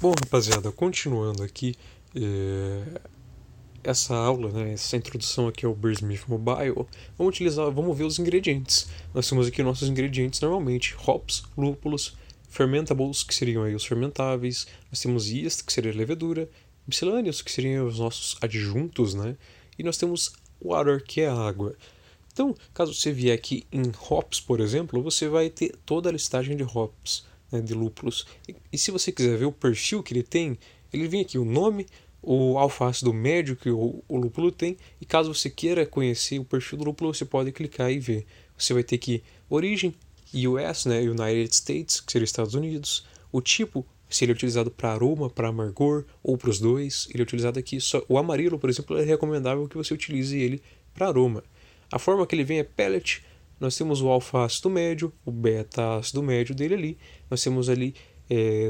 Bom, rapaziada, continuando aqui essa aula, né, essa introdução aqui ao Beersmith Mobile, vamos ver os ingredientes. Nós temos aqui nossos ingredientes normalmente: hops, lúpulos, fermentables, que seriam aí os fermentáveis, nós temos yeast, que seria a levedura, miscelâneos, que seriam os nossos adjuntos, né, e nós temos water, que é a água. Então, caso você vier aqui em hops, por exemplo, você vai ter toda a listagem de hops, né, de lúpulos. E se você quiser ver o perfil que ele vem aqui o nome, o alfa-ácido médio que o lúpulo tem, e caso você queira conhecer o perfil do lúpulo, você pode clicar e ver. Você vai ter aqui origem, US, né, United States, que seria Estados Unidos, o tipo, se ele é utilizado para aroma, para amargor ou para os dois. Ele é utilizado aqui só o amarelo, por exemplo, é recomendável que você utilize ele para aroma. A forma que ele vem é pellet. Nós temos o alfa-ácido médio, o beta-ácido médio dele ali. Nós temos ali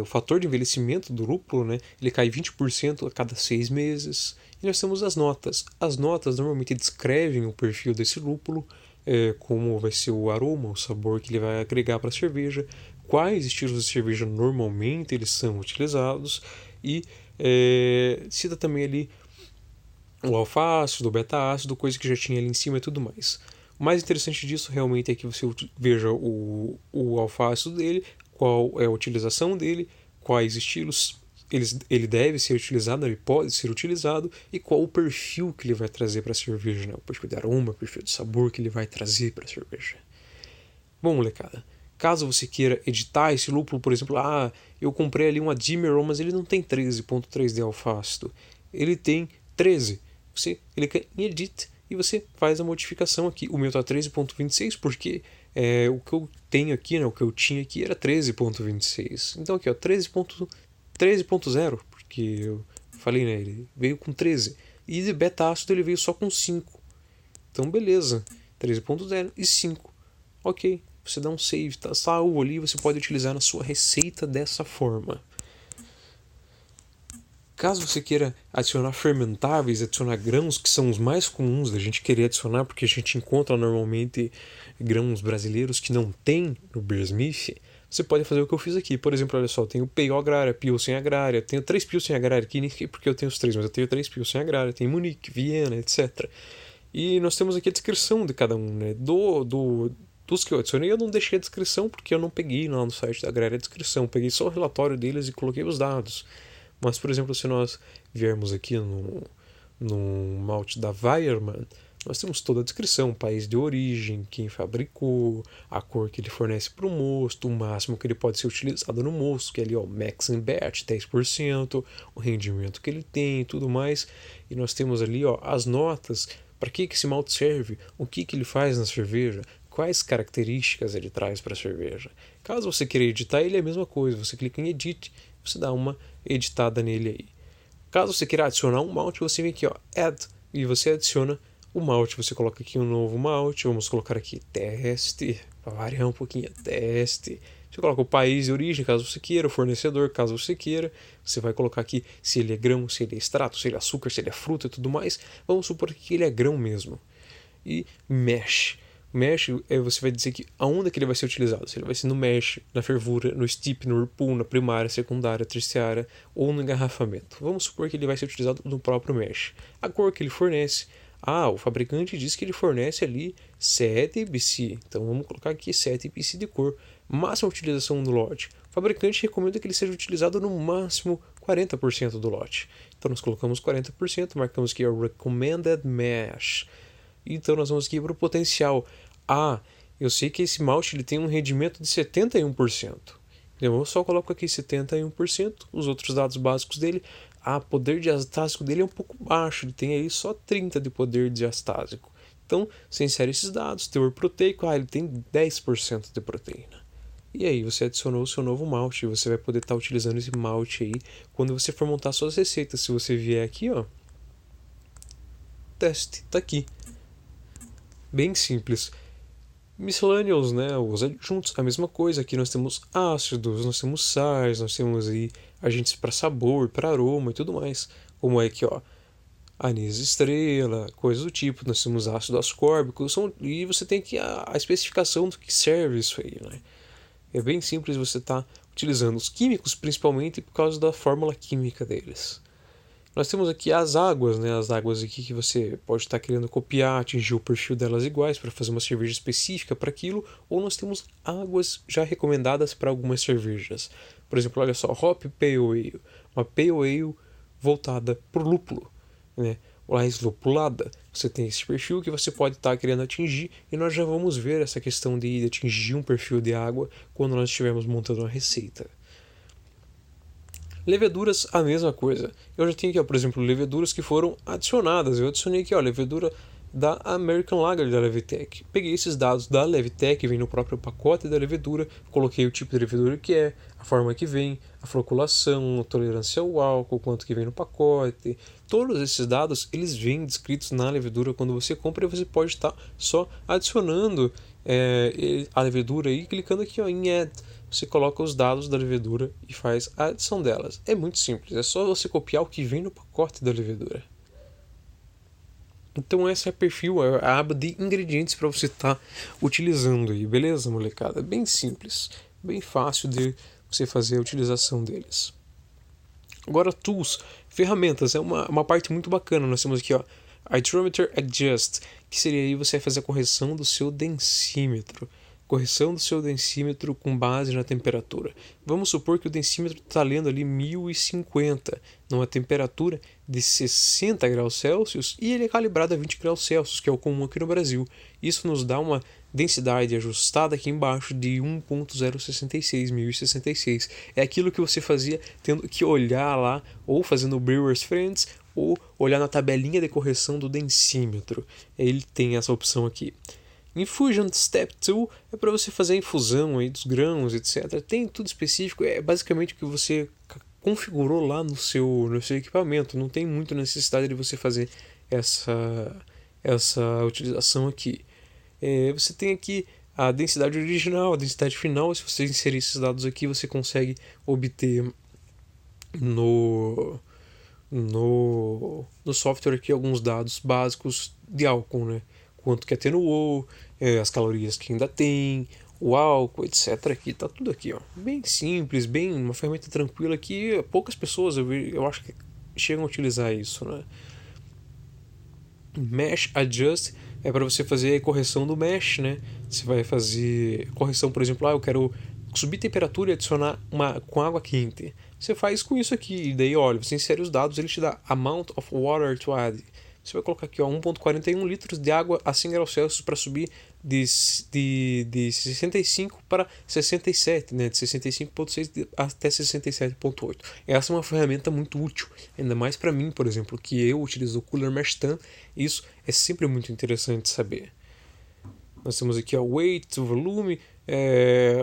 o fator de envelhecimento do lúpulo, né? Ele cai 20% a cada 6 meses. E nós temos as notas. As notas normalmente descrevem o perfil desse lúpulo, como vai ser o aroma, o sabor que ele vai agregar para a cerveja, quais estilos de cerveja normalmente eles são utilizados e cita também ali o alfa-ácido, o beta-ácido, coisa que já tinha ali em cima e tudo mais. O mais interessante disso realmente é que você veja o alfa-ácido dele, qual é a utilização dele, quais estilos ele deve ser utilizado, ele pode ser utilizado, e qual o perfil que ele vai trazer para a cerveja, né? O perfil de aroma, o perfil de sabor que ele vai trazer para a cerveja. Bom, molecada, caso você queira editar esse lúpulo, por exemplo, eu comprei ali um Admiral, mas ele não tem 13.3 de alfa-ácido, ele tem 13. Você clica em Edit e você faz a modificação aqui. O meu está 13.26 porque o que eu tenho aqui, né, o que eu tinha aqui era 13.26. Então aqui, ó, 13.0, porque eu falei, né, ele veio com 13. E de beta-ácido ele veio só com 5. Então beleza, 13.0 e 5. Ok, você dá um save, tá salvo ali, você pode utilizar na sua receita dessa forma. Caso você queira adicionar fermentáveis, adicionar grãos, que são os mais comuns da gente querer adicionar, porque a gente encontra normalmente grãos brasileiros que não tem no Beersmith, você pode fazer o que eu fiz aqui. Por exemplo, olha só, eu tenho PO Agrária, Pilsen Agrária, tenho 3 Pilsen Agrária aqui, nem sei porque eu tenho os 3, mas eu tenho 3 Pilsen Agrária, tem Munique, Viena, etc. E nós temos aqui a descrição de cada um, né? Dos que eu adicionei, eu não deixei a descrição porque eu não peguei lá no site da Agrária a descrição, peguei só o relatório deles e coloquei os dados. Mas, por exemplo, se nós viermos aqui no malte da Weyermann, nós temos toda a descrição: país de origem, quem fabricou, a cor que ele fornece para o mosto, o máximo que ele pode ser utilizado no mosto, que é ali, ó, Max and Batch, 10%, o rendimento que ele tem e tudo mais. E nós temos ali, ó, as notas, para que esse malte serve, o que ele faz na cerveja, quais características ele traz para a cerveja. Caso você queira editar, ele é a mesma coisa, você clica em Edit, você dá uma editada nele aí. Caso você queira adicionar um malte, você vem aqui, ó, Add, e você adiciona o malte. Você coloca aqui um novo malte, vamos colocar aqui teste, para variar um pouquinho, teste. Você coloca o país de origem, caso você queira, o fornecedor, caso você queira. Você vai colocar aqui se ele é grão, se ele é extrato, se ele é açúcar, se ele é fruta e tudo mais. Vamos supor que ele é grão mesmo. E mesh. Mesh, você vai dizer que aonde que ele vai ser utilizado. Se ele vai ser no mesh, na fervura, no steep, no whirlpool, na primária, secundária, terciária ou no engarrafamento. Vamos supor que ele vai ser utilizado no próprio mesh. A cor que ele fornece. O fabricante diz que ele fornece ali 7 BC. Então vamos colocar aqui 7 BC de cor. Máxima utilização do lote. O fabricante recomenda que ele seja utilizado no máximo 40% do lote. Então nós colocamos 40%, marcamos aqui o Recommended Mesh. Então nós vamos aqui para o potencial. Eu sei que esse malte ele tem um rendimento de 71%. Eu só coloco aqui 71%, os outros dados básicos dele. Poder diastásico dele é um pouco baixo, ele tem aí só 30 de poder diastásico. Então você insere esses dados, teor proteico, ele tem 10% de proteína. E aí você adicionou o seu novo malte, você vai poder estar utilizando esse malte aí quando você for montar suas receitas. Se você vier aqui, ó, teste, tá aqui. Bem simples. Miscellaneous, né? Os adjuntos, a mesma coisa. Aqui nós temos ácidos, nós temos sais, nós temos aí agentes para sabor, para aroma e tudo mais. Como é aqui, ó, anis estrela, coisas do tipo. Nós temos ácido ascórbico. E você tem aqui a especificação do que serve isso aí, né? É bem simples você estar utilizando os químicos, principalmente por causa da fórmula química deles. Nós temos aqui as águas, né? As águas aqui que você pode estar querendo copiar, atingir o perfil delas iguais para fazer uma cerveja específica para aquilo, ou nós temos águas já recomendadas para algumas cervejas. Por exemplo, olha só, Hop Pale Ale, uma Pale Ale voltada por lúpulo, né? Mais lupulada. Você tem esse perfil que você pode estar querendo atingir, e nós já vamos ver essa questão de atingir um perfil de água quando nós estivermos montando uma receita. Leveduras, a mesma coisa. Eu já tenho aqui, ó, por exemplo, leveduras que foram adicionadas. Eu adicionei aqui, ó, levedura da American Lager da Levitec. Peguei esses dados da Levitec, vem no próprio pacote da levedura, coloquei o tipo de levedura que é, a forma que vem, a floculação, a tolerância ao álcool, quanto que vem no pacote. Todos esses dados, eles vêm descritos na levedura quando você compra, e você pode estar só adicionando a levedura aí, clicando aqui, ó, em Add. Você coloca os dados da levedura e faz a adição delas. É muito simples, é só você copiar o que vem no pacote da levedura. Então esse é a aba de ingredientes para você estar utilizando aí, beleza, molecada? Bem simples, bem fácil de você fazer a utilização deles. Agora, tools, ferramentas, é uma parte muito bacana. Nós temos aqui, ó, Hydrometer Adjust, que seria aí você fazer a correção do seu densímetro. Correção do seu densímetro com base na temperatura. Vamos supor que o densímetro está lendo ali 1050, numa temperatura de 60 graus Celsius, e ele é calibrado a 20 graus Celsius, que é o comum aqui no Brasil. Isso nos dá uma densidade ajustada aqui embaixo de 1.066, 1066. É aquilo que você fazia tendo que olhar lá, ou fazendo o Brewer's Friends, ou olhar na tabelinha de correção do densímetro. Ele tem essa opção aqui. Infusion Step 2 é para você fazer a infusão aí dos grãos, etc. Tem tudo específico, é basicamente o que você configurou lá no seu equipamento. Não tem muita necessidade de você fazer essa utilização aqui. Você tem aqui a densidade original, a densidade final. Se você inserir esses dados aqui, você consegue obter no software aqui alguns dados básicos de álcool, né? Quanto que atenuou, as calorias que ainda tem, o álcool, etc. Aqui tá tudo aqui, ó. Bem simples, bem uma ferramenta tranquila que poucas pessoas eu acho que chegam a utilizar isso, né? Mesh Adjust é para você fazer a correção do mesh, né? Você vai fazer correção, por exemplo, eu quero subir temperatura e adicionar com água quente. Você faz com isso aqui, e daí, olha, você insere os dados, ele te dá amount of water to add. Você vai colocar aqui, ó, 1.41 litros de água a 100 graus Celsius para subir de 65 para 67, né? De 65.6 até 67.8. Essa é uma ferramenta muito útil, ainda mais para mim, por exemplo, que eu utilizo o Cooler Mesh TAN. Isso é sempre muito interessante saber. Nós temos aqui o weight, o volume,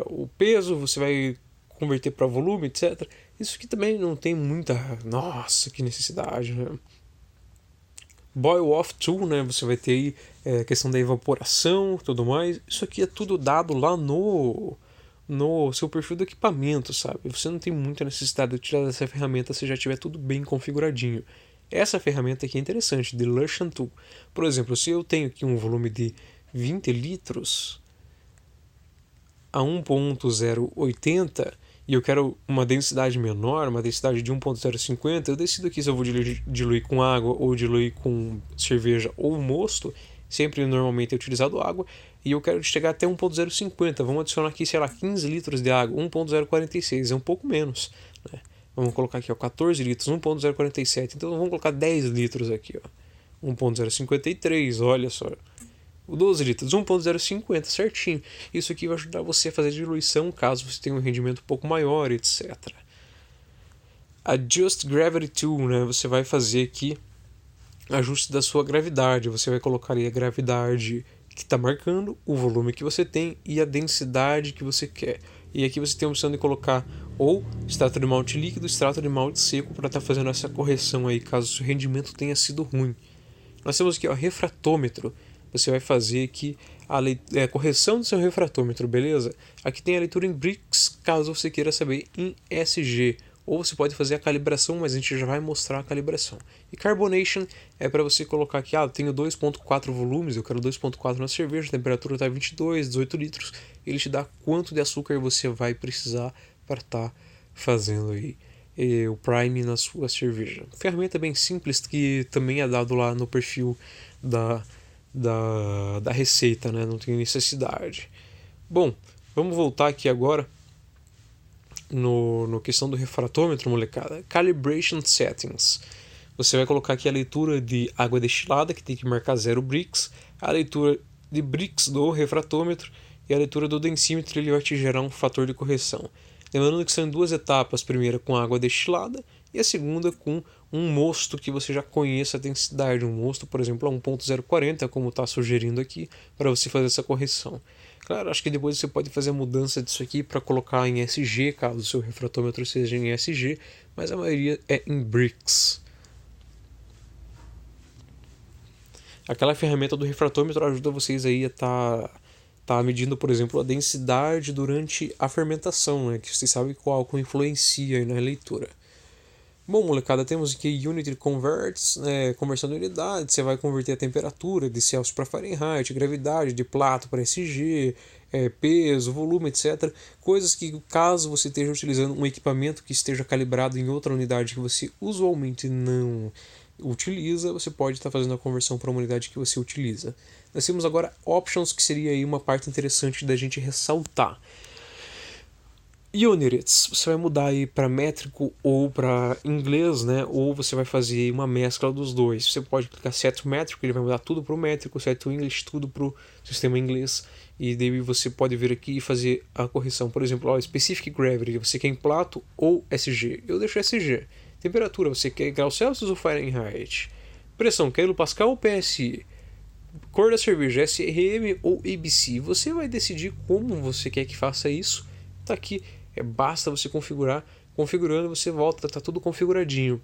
o peso, você vai converter para volume, etc. Isso aqui também não tem muita... Nossa, que necessidade, né? Boil Off Tool, né? Você vai ter aí a questão da evaporação, tudo mais. Isso aqui é tudo dado lá no seu perfil do equipamento, sabe? Você não tem muita necessidade de utilizar essa ferramenta se já tiver tudo bem configuradinho. Essa ferramenta aqui é interessante, Dilution Tool. Por exemplo, se eu tenho aqui um volume de 20 litros a 1.080 e eu quero uma densidade menor, uma densidade de 1.050, eu decido aqui se eu vou diluir com água ou diluir com cerveja ou mosto. Sempre normalmente é utilizado água, e eu quero chegar até 1.050. Vamos adicionar aqui, sei lá, 15 litros de água, 1.046, é um pouco menos, né? Vamos colocar aqui, ó, 14 litros, 1.047, então vamos colocar 10 litros aqui, ó, 1.053, olha só. 12 litros, 1.050, certinho. Isso aqui vai ajudar você a fazer diluição caso você tenha um rendimento um pouco maior, etc. Adjust Gravity Tool, né? Você vai fazer aqui ajuste da sua gravidade. Você vai colocar aí a gravidade que está marcando, o volume que você tem e a densidade que você quer. E aqui você tem a opção de colocar ou extrato de malte líquido, extrato de malte seco, para estar fazendo essa correção aí, caso o seu rendimento tenha sido ruim. Nós temos aqui o refratômetro. Você vai fazer aqui a correção do seu refratômetro, beleza? Aqui tem a leitura em Brix, caso você queira saber em SG. Ou você pode fazer a calibração, mas a gente já vai mostrar a calibração. E Carbonation é para você colocar aqui, eu tenho 2.4 volumes, eu quero 2.4 na cerveja, a temperatura está 22, 18 litros. Ele te dá quanto de açúcar você vai precisar para estar fazendo aí o prime na sua cerveja. Ferramenta bem simples que também é dado lá no perfil da receita, né? Não tem necessidade. Bom, vamos voltar aqui agora no questão do refratômetro, molecada. Calibration Settings. Você vai colocar aqui a leitura de água destilada, que tem que marcar 0 Brix, a leitura de Brix do refratômetro e a leitura do densímetro, ele vai te gerar um fator de correção. Lembrando que são 2 etapas, a primeira com água destilada e a segunda com um mosto que você já conheça a densidade. Um mosto, por exemplo, a 1.040, como está sugerindo aqui, para você fazer essa correção. Claro, acho que depois você pode fazer a mudança disso aqui para colocar em SG, caso o seu refratômetro seja em SG, mas a maioria é em Brix. Aquela ferramenta do refratômetro ajuda vocês aí a tá medindo, por exemplo, a densidade durante a fermentação, né? Que vocês sabem que o álcool influencia aí na leitura. Bom, molecada, temos aqui Unity Converts, conversão de unidade. Você vai converter a temperatura de Celsius para Fahrenheit, gravidade de Plato para SG, peso, volume, etc. Coisas que, caso você esteja utilizando um equipamento que esteja calibrado em outra unidade que você usualmente não utiliza, você pode estar fazendo a conversão para uma unidade que você utiliza. Nós temos agora Options, que seria aí uma parte interessante da gente ressaltar. Units, você vai mudar aí para métrico ou para inglês, né? Ou você vai fazer uma mescla dos dois. Você pode clicar Set Métrico, ele vai mudar tudo para o métrico, Set English, tudo para o sistema inglês. E daí você pode vir aqui e fazer a correção. Por exemplo, Specific Gravity, você quer em Plato ou SG? Eu deixo SG. Temperatura, você quer em graus Celsius ou Fahrenheit? Pressão, quilopascal ou PSI? Cor da cerveja, SRM ou ABC? Você vai decidir como você quer que faça isso. Tá aqui, basta você configurar. Configurando, você volta, tá tudo configuradinho.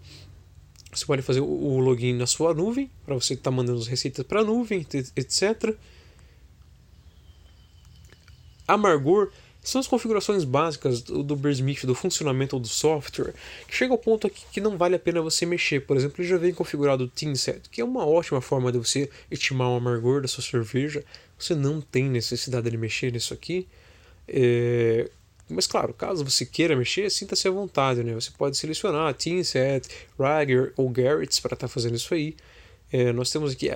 Você pode fazer o login na sua nuvem, para você estar mandando as receitas para a nuvem, etc. Amargor são as configurações básicas do Beersmith, do funcionamento do software, que chega ao ponto aqui que não vale a pena você mexer. Por exemplo, ele já vem configurado o ThinSet, que é uma ótima forma de você estimar o amargor da sua cerveja. Você não tem necessidade de mexer nisso aqui. Mas claro, caso você queira mexer, sinta-se à vontade, né? Você pode selecionar ThinSet, Rager ou Garrett para estar fazendo isso aí. Nós temos aqui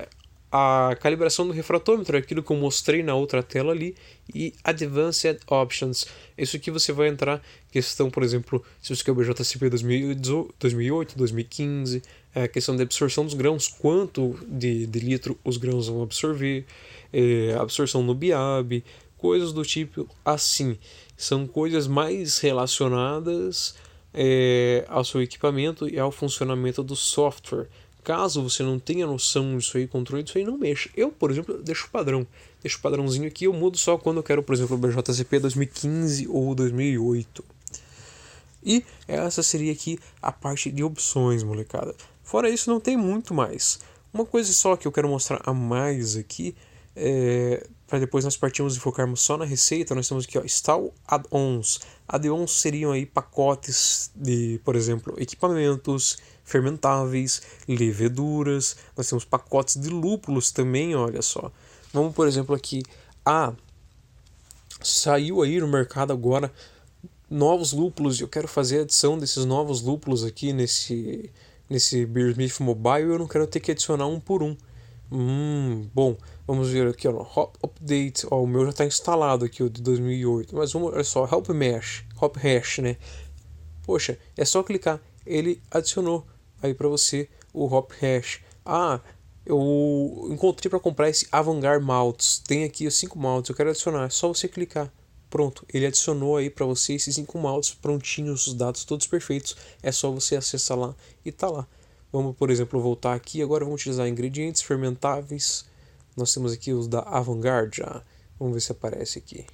a calibração do refratômetro, é aquilo que eu mostrei na outra tela ali, e Advanced Options. Isso aqui você vai entrar questão, por exemplo, se você quer o BJCP 2008, 2015, a questão da absorção dos grãos, quanto de litro os grãos vão absorver, absorção no BIAB, coisas do tipo assim. São coisas mais relacionadas ao seu equipamento e ao funcionamento do software. Caso você não tenha noção disso aí, controle disso aí, não mexa. Eu, por exemplo, deixo o padrão. Deixo o padrãozinho aqui, eu mudo só quando eu quero, por exemplo, o BJCP 2015 ou 2008. E essa seria aqui a parte de opções, molecada. Fora isso, não tem muito mais. Uma coisa só que eu quero mostrar a mais aqui, para depois nós partirmos e focarmos só na receita, nós temos aqui, Install Add-ons. Add-ons seriam aí pacotes de, por exemplo, equipamentos fermentáveis, leveduras. Nós temos pacotes de lúpulos também, olha só. Vamos, por exemplo, aqui, saiu aí no mercado agora novos lúpulos, e eu quero fazer a adição desses novos lúpulos aqui nesse Beersmith Mobile, eu não quero ter que adicionar um por um. Bom, vamos ver aqui, Hop Update, o meu já está instalado aqui, o de 2008, mas olha só, Hop Hash, né? Poxa, é só clicar, ele adicionou aí para você o Hop Hash. Eu encontrei para comprar esse Avant-Garde Malts, tem aqui os 5 malts, eu quero adicionar, é só você clicar. Pronto, ele adicionou aí para você esses 5 malts prontinhos, os dados todos perfeitos, é só você acessar lá e tá lá. Vamos, por exemplo, voltar aqui, agora vamos utilizar ingredientes fermentáveis. Nós temos aqui os da Avant-Garde já. Vamos ver se aparece aqui.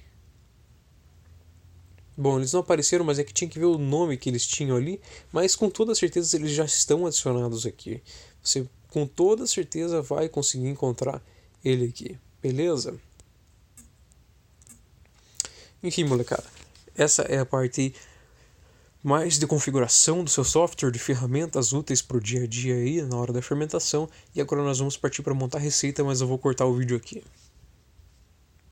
Bom, eles não apareceram, mas é que tinha que ver o nome que eles tinham ali. Mas com toda certeza eles já estão adicionados aqui. Você com toda certeza vai conseguir encontrar ele aqui. Beleza? Enfim, molecada. Essa é a parte mais de configuração do seu software, de ferramentas úteis para o dia a dia aí, na hora da fermentação. E agora nós vamos partir para montar a receita, mas eu vou cortar o vídeo aqui.